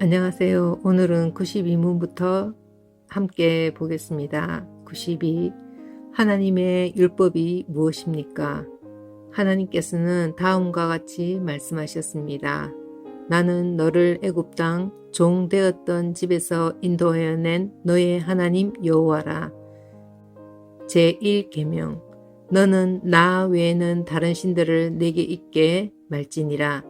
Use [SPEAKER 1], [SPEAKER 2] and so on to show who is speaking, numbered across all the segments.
[SPEAKER 1] 안녕하세요. 오늘은 92문부터 함께 보겠습니다. 92. 하나님의 율법이 무엇입니까? 하나님께서는 다음과 같이 말씀하셨습니다. 나는 너를 애굽 땅 종 되었던 집에서 인도하여 낸 너의 하나님 여호와라. 제1계명. 너는 나 외에는 다른 신들을 내게 있게 말지니라.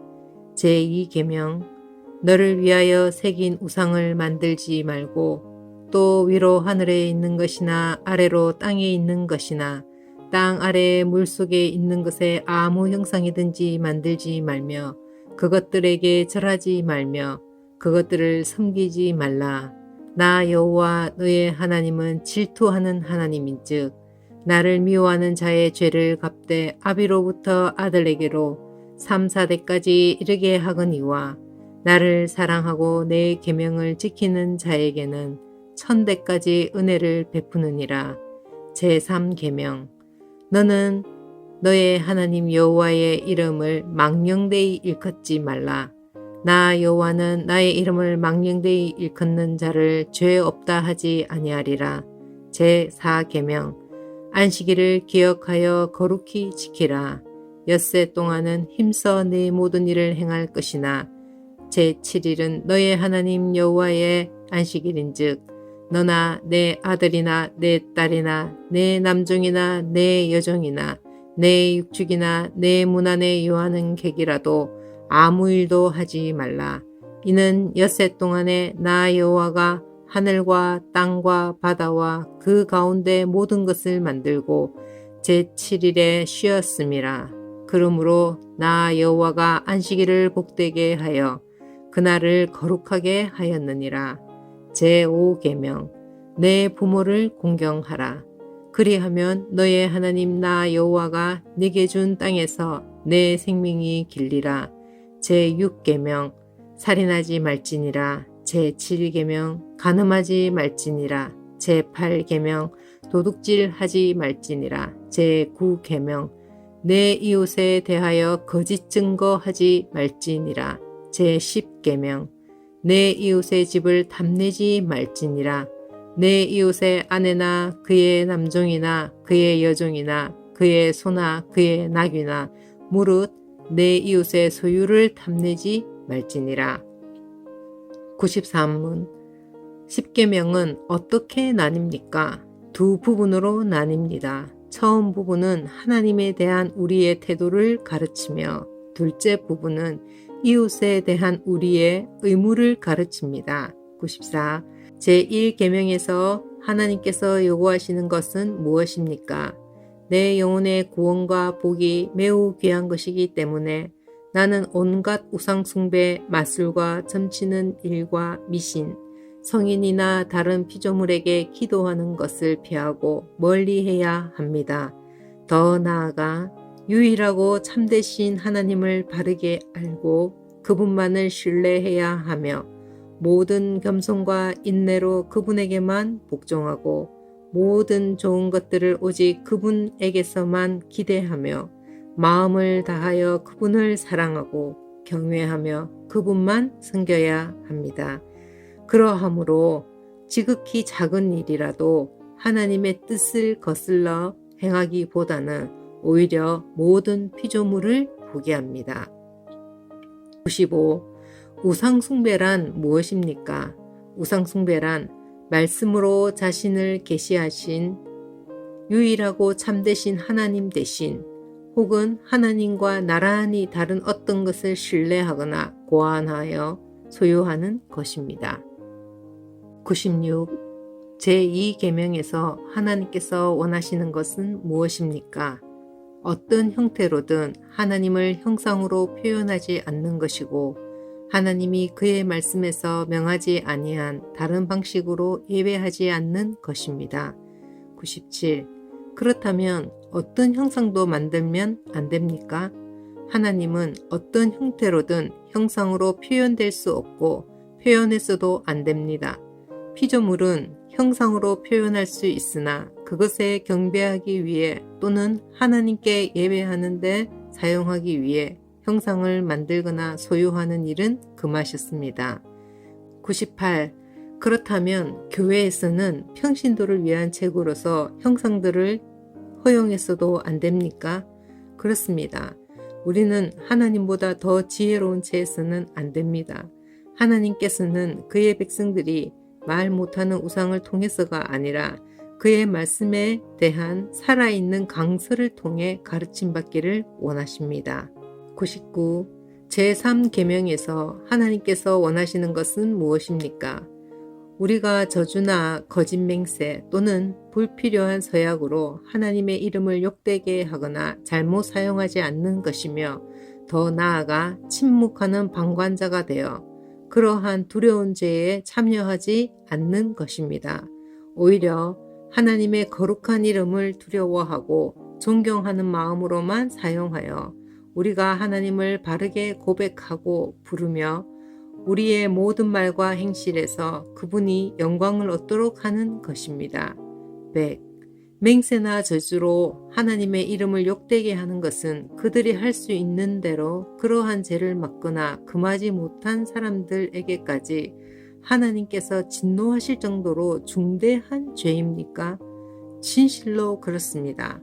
[SPEAKER 1] 제2계명. 너를 위하여 새긴 우상을 만들지 말고 또 위로 하늘에 있는 것이나 아래로 땅에 있는 것이나 땅 아래 물속에 있는 것에 아무 형상이든지 만들지 말며 그것들에게 절하지 말며 그것들을 섬기지 말라. 나 여호와 너의 하나님은 질투하는 하나님인즉 나를 미워하는 자의 죄를 갚되 아비로부터 아들에게로 3, 4대까지 이르게 하거니와 나를 사랑하고 내 계명을 지키는 자에게는 1000대까지 은혜를 베푸느니라. 제3계명. 너는 너의 하나님 여호와의 이름을 망령되이 일컫지 말라. 나 여호와는 나의 이름을 망령되이 일컫는 자를 죄 없다 하지 아니하리라. 제4계명. 안식일을 기억하여 거룩히 지키라. 엿새 동안은 힘써 내 모든 일을 행할 것이나 제7일은 너의 하나님 여호와의 안식일인즉 너나 내 아들이나 내 딸이나 내 남종이나 내 여종이나 내 육축이나 내 문 안에 요하는 객이라도 아무 일도 하지 말라. 이는 엿새 동안에 나 여호와가 하늘과 땅과 바다와 그 가운데 모든 것을 만들고 제7일에 쉬었음이라. 그러므로 나 여호와가 안식일을 복되게 하여 그날을 거룩하게 하였느니라. 제5계명. 내 부모를 공경하라. 그리하면 너의 하나님 나 여호와가 네게 준 땅에서 내 생명이 길리라. 제6계명. 살인하지 말지니라. 제7계명. 간음하지 말지니라. 제8계명. 도둑질하지 말지니라. 제9계명. 내 이웃에 대하여 거짓 증거하지 말지니라. 제10계명. 내 이웃의 집을 탐내지 말지니라. 내 이웃의 아내나 그의 남종이나 그의 여종이나 그의 소나 그의 낙이나 무릇 내 이웃의 소유를 탐내지 말지니라. 93문. 10계명은 어떻게 나뉩니까? 두 부분으로 나뉩니다. 처음 부분은 하나님에 대한 우리의 태도를 가르치며 둘째 부분은 이웃에 대한 우리의 의무를 가르칩니다. 94. 제1계명에서 하나님께서 요구하시는 것은 무엇입니까? 내 영혼의 구원과 복이 매우 귀한 것이기 때문에 나는 온갖 우상숭배, 마술과 점치는 일과 미신, 성인이나 다른 피조물에게 기도하는 것을 피하고 멀리해야 합니다. 더 나아가 유일하고 참되신 하나님을 바르게 알고 그분만을 신뢰해야 하며 모든 겸손과 인내로 그분에게만 복종하고 모든 좋은 것들을 오직 그분에게서만 기대하며 마음을 다하여 그분을 사랑하고 경외하며 그분만 섬겨야 합니다. 그러하므로 지극히 작은 일이라도 하나님의 뜻을 거슬러 행하기보다는 오히려 모든 피조물을 포기합니다. 95. 우상숭배란 무엇입니까? 우상숭배란 말씀으로 자신을 계시하신 유일하고 참되신 하나님 대신 혹은 하나님과 나란히 다른 어떤 것을 신뢰하거나 고안하여 소유하는 것입니다. 96. 제2계명에서 하나님께서 원하시는 것은 무엇입니까? 어떤 형태로든 하나님을 형상으로 표현하지 않는 것이고 하나님이 그의 말씀에서 명하지 아니한 다른 방식으로 예배하지 않는 것입니다. 97. 그렇다면 어떤 형상도 만들면 안 됩니까? 하나님은 어떤 형태로든 형상으로 표현될 수 없고 표현했어도 안 됩니다. 피조물은 형상으로 표현할 수 있으나 그것에 경배하기 위해 또는 하나님께 예배하는 데 사용하기 위해 형상을 만들거나 소유하는 일은 금하셨습니다. 98. 그렇다면 교회에서는 평신도를 위한 책으로서 형상들을 허용했어도 안 됩니까? 그렇습니다. 우리는 하나님보다 더 지혜로운 채에서는 안 됩니다. 하나님께서는 그의 백성들이 말 못하는 우상을 통해서가 아니라 그의 말씀에 대한 살아있는 강서를 통해 가르침 받기를 원하십니다. 99. 제3계명에서 하나님께서 원하시는 것은 무엇입니까? 우리가 저주나 거짓 맹세 또는 불필요한 서약으로 하나님의 이름을 욕되게 하거나 잘못 사용하지 않는 것이며 더 나아가 침묵하는 방관자가 되어 그러한 두려운 죄에 참여하지 않는 것입니다. 오히려 하나님의 거룩한 이름을 두려워하고 존경하는 마음으로만 사용하여 우리가 하나님을 바르게 고백하고 부르며 우리의 모든 말과 행실에서 그분이 영광을 얻도록 하는 것입니다. 100. 맹세나 저주로 하나님의 이름을 욕되게 하는 것은 그들이 할 수 있는 대로 그러한 죄를 막거나 금하지 못한 사람들에게까지 하나님께서 진노하실 정도로 중대한 죄입니까? 진실로 그렇습니다.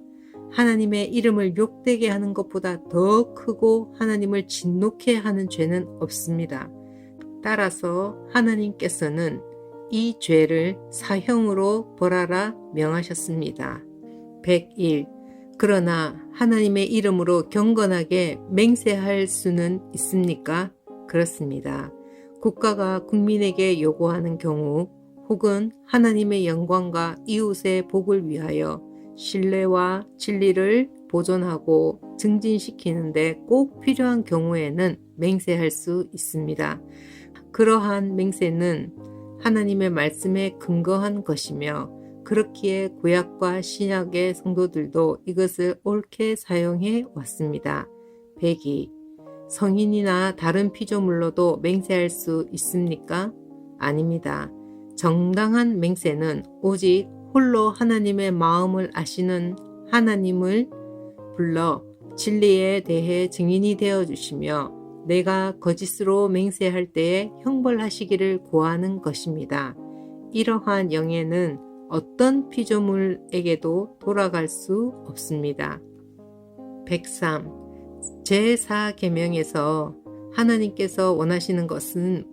[SPEAKER 1] 하나님의 이름을 욕되게 하는 것보다 더 크고 하나님을 진노케 하는 죄는 없습니다. 따라서 하나님께서는 이 죄를 사형으로 벌하라 명하셨습니다. 101. 그러나 하나님의 이름으로 경건하게 맹세할 수는 있습니까? 그렇습니다. 국가가 국민에게 요구하는 경우 혹은 하나님의 영광과 이웃의 복을 위하여 신뢰와 진리를 보존하고 증진시키는데 꼭 필요한 경우에는 맹세할 수 있습니다. 그러한 맹세는 하나님의 말씀에 근거한 것이며 그렇기에 구약과 신약의 성도들도 이것을 옳게 사용해 왔습니다. 102. 성인이나 다른 피조물로도 맹세할 수 있습니까? 아닙니다. 정당한 맹세는 오직 홀로 하나님의 마음을 아시는 하나님을 불러 진리에 대해 증인이 되어주시며 내가 거짓으로 맹세할 때에 형벌하시기를 구하는 것입니다. 이러한 영예는 어떤 피조물에게도 돌아갈 수 없습니다. 103. 제4계명에서 하나님께서 원하시는 것은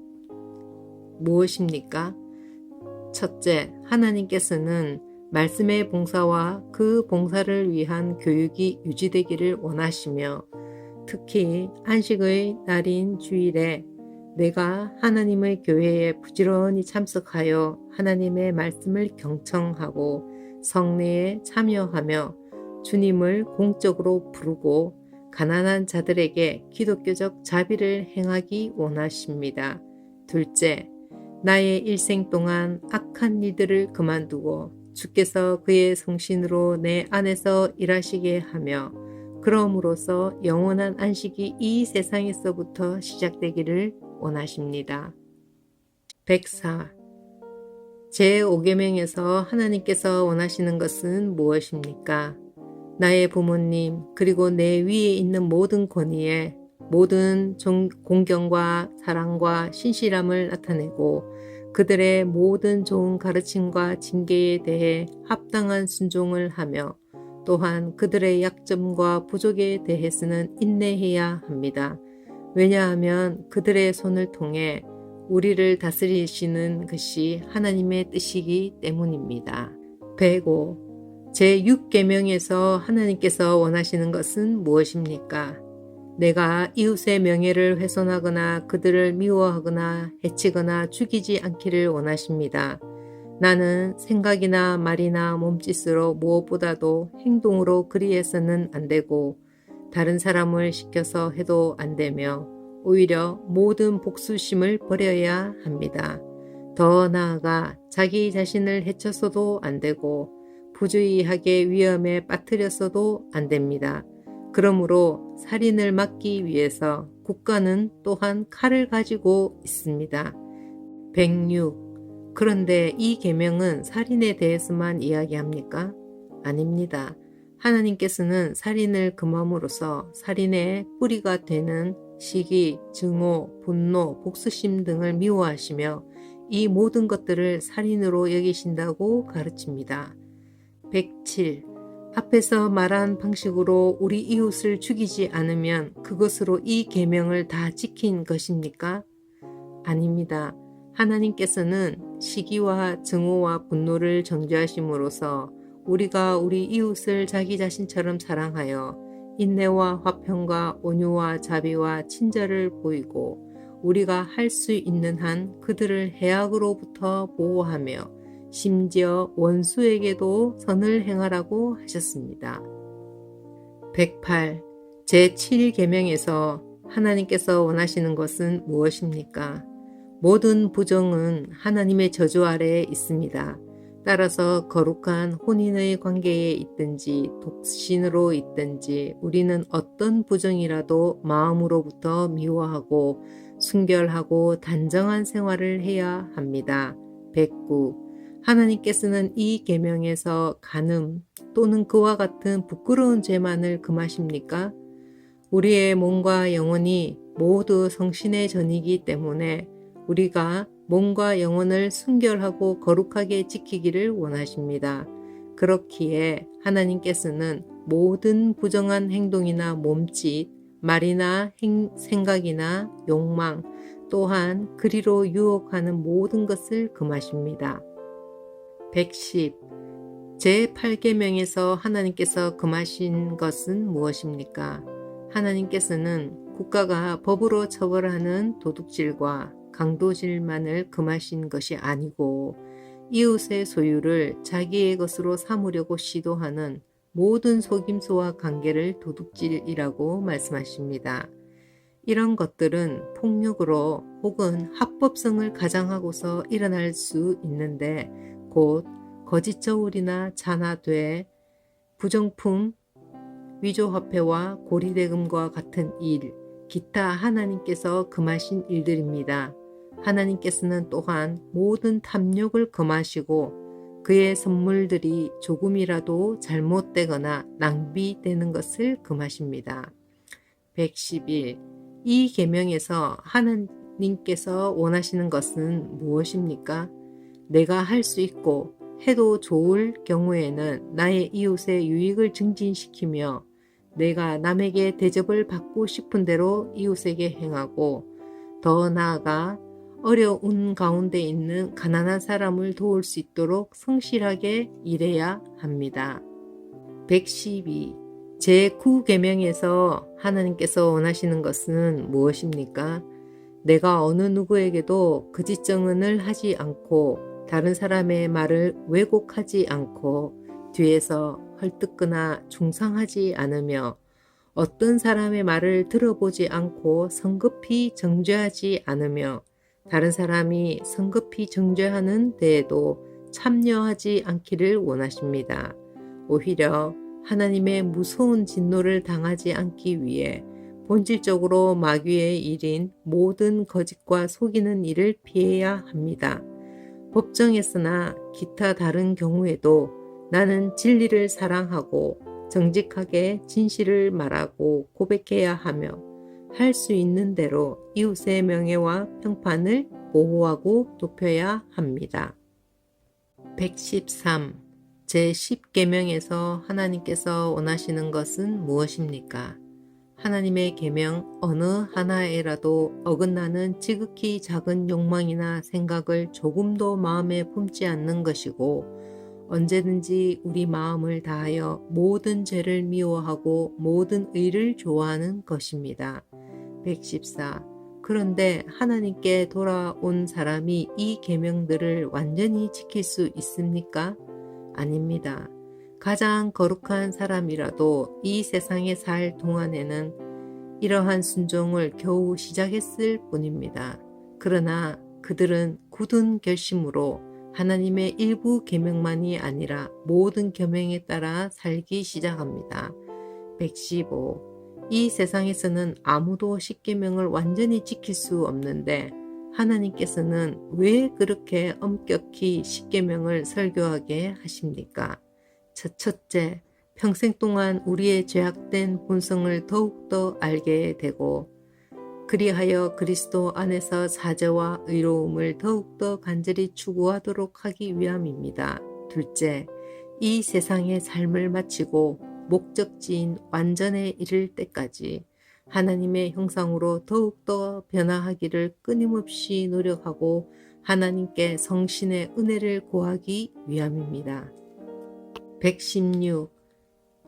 [SPEAKER 1] 무엇입니까? 첫째, 하나님께서는 말씀의 봉사와 그 봉사를 위한 교육이 유지되기를 원하시며 특히 안식의 날인 주일에 내가 하나님의 교회에 부지런히 참석하여 하나님의 말씀을 경청하고 성례에 참여하며 주님을 공적으로 부르고 가난한 자들에게 기독교적 자비를 행하기 원하십니다. 둘째, 나의 일생 동안 악한 일들을 그만두고 주께서 그의 성신으로 내 안에서 일하시게 하며 그럼으로써 영원한 안식이 이 세상에서부터 시작되기를 원하십니다. 104. 제5계명에서 하나님께서 원하시는 것은 무엇입니까? 나의 부모님 그리고 내 위에 있는 모든 권위에 모든 공경과 사랑과 신실함을 나타내고 그들의 모든 좋은 가르침과 징계에 대해 합당한 순종을 하며 또한 그들의 약점과 부족에 대해서는 인내해야 합니다. 왜냐하면 그들의 손을 통해 우리를 다스리시는 것이 하나님의 뜻이기 때문입니다. 105. 제6계명에서 하나님께서 원하시는 것은 무엇입니까? 내가 이웃의 명예를 훼손하거나 그들을 미워하거나 해치거나 죽이지 않기를 원하십니다. 나는 생각이나 말이나 몸짓으로 무엇보다도 행동으로 그리해서는 안 되고 다른 사람을 시켜서 해도 안 되며 오히려 모든 복수심을 버려야 합니다. 더 나아가 자기 자신을 해쳐서도 안 되고 부주의하게 위험에 빠뜨렸어도 안 됩니다. 그러므로 살인을 막기 위해서 국가는 또한 칼을 가지고 있습니다. 106. 그런데 이 계명은 살인에 대해서만 이야기합니까? 아닙니다. 하나님께서는 살인을 금함으로써 살인의 뿌리가 되는 시기, 증오, 분노, 복수심 등을 미워하시며 이 모든 것들을 살인으로 여기신다고 가르칩니다. 107. 앞에서 말한 방식으로 우리 이웃을 죽이지 않으면 그것으로 이 계명을 다 지킨 것입니까? 아닙니다. 하나님께서는 시기와 증오와 분노를 정죄하심으로써 우리가 우리 이웃을 자기 자신처럼 사랑하여 인내와 화평과 온유와 자비와 친절을 보이고 우리가 할 수 있는 한 그들을 해악으로부터 보호하며 심지어 원수에게도 선을 행하라고 하셨습니다. 108. 제7계명에서 하나님께서 원하시는 것은 무엇입니까? 모든 부정은 하나님의 저주 아래에 있습니다. 따라서 거룩한 혼인의 관계에 있든지 독신으로 있든지 우리는 어떤 부정이라도 마음으로부터 미워하고 순결하고 단정한 생활을 해야 합니다. 109. 하나님께서는 이 계명에서 간음 또는 그와 같은 부끄러운 죄만을 금하십니까? 우리의 몸과 영혼이 모두 성신의 전이기 때문에 우리가 몸과 영혼을 순결하고 거룩하게 지키기를 원하십니다. 그렇기에 하나님께서는 모든 부정한 행동이나 몸짓, 말이나 생각이나 욕망, 또한 그리로 유혹하는 모든 것을 금하십니다. 110. 제8계명에서 하나님께서 금하신 것은 무엇입니까? 하나님께서는 국가가 법으로 처벌하는 도둑질과 강도질만을 금하신 것이 아니고 이웃의 소유를 자기의 것으로 삼으려고 시도하는 모든 속임수와 관계를 도둑질이라고 말씀하십니다. 이런 것들은 폭력으로 혹은 합법성을 가장하고서 일어날 수 있는데 곧 거짓 저울이나 잔화돼 부정품, 위조화폐와 고리대금과 같은 일, 기타 하나님께서 금하신 일들입니다. 하나님께서는 또한 모든 탐욕을 금하시고 그의 선물들이 조금이라도 잘못되거나 낭비되는 것을 금하십니다. 111. 이 계명에서 하나님께서 원하시는 것은 무엇입니까? 내가 할 수 있고 해도 좋을 경우에는 나의 이웃의 유익을 증진시키며 내가 남에게 대접을 받고 싶은 대로 이웃에게 행하고 더 나아가 어려운 가운데 있는 가난한 사람을 도울 수 있도록 성실하게 일해야 합니다. 112. 제9계명에서 하나님께서 원하시는 것은 무엇입니까? 내가 어느 누구에게도 거짓 증언을 하지 않고 다른 사람의 말을 왜곡하지 않고 뒤에서 헐뜯거나 중상하지 않으며 어떤 사람의 말을 들어보지 않고 성급히 정죄하지 않으며 다른 사람이 성급히 정죄하는 데에도 참여하지 않기를 원하십니다. 오히려 하나님의 무서운 진노를 당하지 않기 위해 본질적으로 마귀의 일인 모든 거짓과 속이는 일을 피해야 합니다. 법정에서나 기타 다른 경우에도 나는 진리를 사랑하고 정직하게 진실을 말하고 고백해야 하며 할 수 있는 대로 이웃의 명예와 평판을 보호하고 높여야 합니다. 113. 제10계명에서 하나님께서 원하시는 것은 무엇입니까? 하나님의 계명 어느 하나에라도 어긋나는 지극히 작은 욕망이나 생각을 조금도 마음에 품지 않는 것이고 언제든지 우리 마음을 다하여 모든 죄를 미워하고 모든 의를 좋아하는 것입니다. 114. 그런데 하나님께 돌아온 사람이 이 계명들을 완전히 지킬 수 있습니까? 아닙니다. 가장 거룩한 사람이라도 이 세상에 살 동안에는 이러한 순종을 겨우 시작했을 뿐입니다. 그러나 그들은 굳은 결심으로 하나님의 일부 계명만이 아니라 모든 계명에 따라 살기 시작합니다. 115. 이 세상에서는 아무도 10계명을 완전히 지킬 수 없는데 하나님께서는 왜 그렇게 엄격히 10계명을 설교하게 하십니까? 첫째, 평생 동안 우리의 죄악된 본성을 더욱더 알게 되고 그리하여 그리스도 안에서 사죄와 의로움을 더욱더 간절히 추구하도록 하기 위함입니다. 둘째, 이 세상의 삶을 마치고 목적지인 완전에 이를 때까지 하나님의 형상으로 더욱더 변화하기를 끊임없이 노력하고 하나님께 성신의 은혜를 구하기 위함입니다. 116.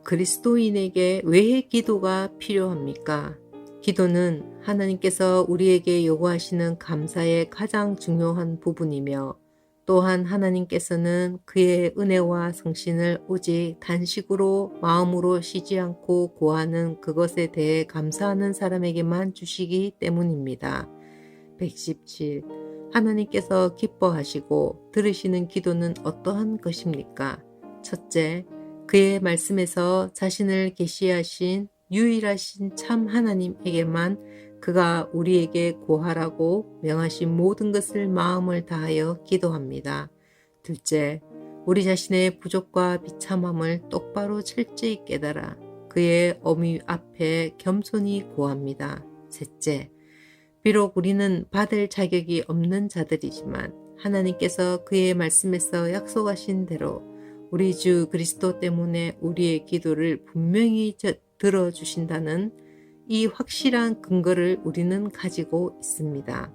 [SPEAKER 1] 그리스도인에게 왜 기도가 필요합니까? 기도는 하나님께서 우리에게 요구하시는 감사의 가장 중요한 부분이며 또한 하나님께서는 그의 은혜와 성신을 오직 단식으로 마음으로 쉬지 않고 구하는 그것에 대해 감사하는 사람에게만 주시기 때문입니다. 117. 하나님께서 기뻐하시고 들으시는 기도는 어떠한 것입니까? 첫째, 그의 말씀에서 자신을 계시하신 유일하신 참 하나님에게만 그가 우리에게 구하라고 명하신 모든 것을 마음을 다하여 기도합니다. 둘째, 우리 자신의 부족과 비참함을 똑바로 철저히 깨달아 그의 어미 앞에 겸손히 구합니다. 셋째, 비록 우리는 받을 자격이 없는 자들이지만 하나님께서 그의 말씀에서 약속하신 대로 우리 주 그리스도 때문에 우리의 기도를 분명히 들어주신다는 이 확실한 근거를 우리는 가지고 있습니다.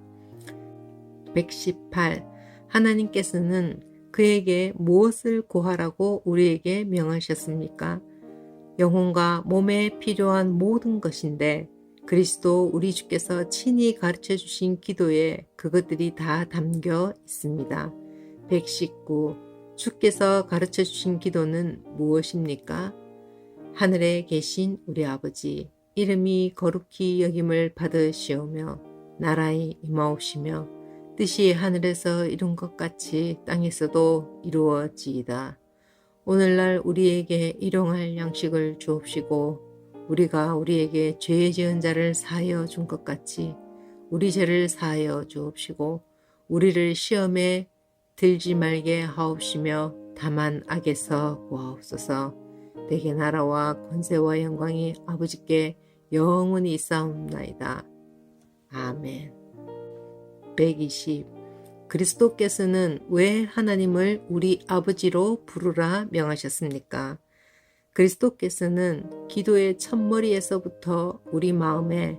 [SPEAKER 1] 118. 하나님께서는 그에게 무엇을 구하라고 우리에게 명하셨습니까? 영혼과 몸에 필요한 모든 것인데 그리스도 우리 주께서 친히 가르쳐 주신 기도에 그것들이 다 담겨 있습니다. 119. 주께서 가르쳐 주신 기도는 무엇입니까? 하늘에 계신 우리 아버지, 이름이 거룩히 여김을 받으시오며 나라에 임하옵시며 뜻이 하늘에서 이룬 것 같이 땅에서도 이루어지이다. 오늘날 우리에게 일용할 양식을 주옵시고 우리가 우리에게 죄 지은 자를 사하여 준 것 같이 우리 죄를 사하여 주옵시고 우리를 시험에 들지 말게 하옵시며 다만 악에서 구하옵소서. 내게 나라와 권세와 영광이 아버지께 영원히 있사옵나이다. 아멘. 120. 그리스도께서는 왜 하나님을 우리 아버지로 부르라 명하셨습니까? 그리스도께서는 기도의 첫머리에서부터 우리 마음에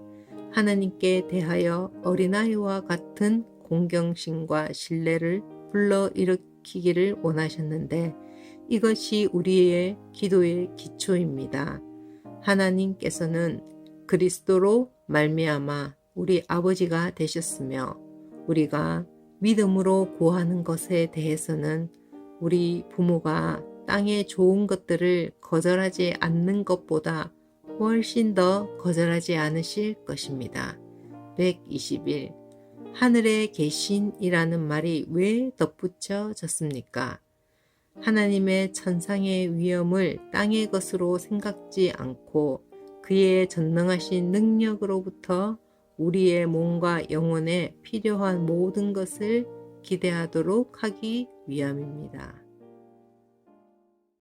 [SPEAKER 1] 하나님께 대하여 어린아이와 같은 공경심과 신뢰를 불러일으키기를 원하셨는데 이것이 우리의 기도의 기초입니다. 하나님께서는 그리스도로 말미암아 우리 아버지가 되셨으며 우리가 믿음으로 구하는 것에 대해서는 우리 부모가 땅의 좋은 것들을 거절하지 않는 것보다 훨씬 더 거절하지 않으실 것입니다. 121. 하늘에 계신이라는 말이 왜 덧붙여졌습니까? 하나님의 천상의 위엄을 땅의 것으로 생각지 않고 그의 전능하신 능력으로부터 우리의 몸과 영혼에 필요한 모든 것을 기대하도록 하기 위함입니다.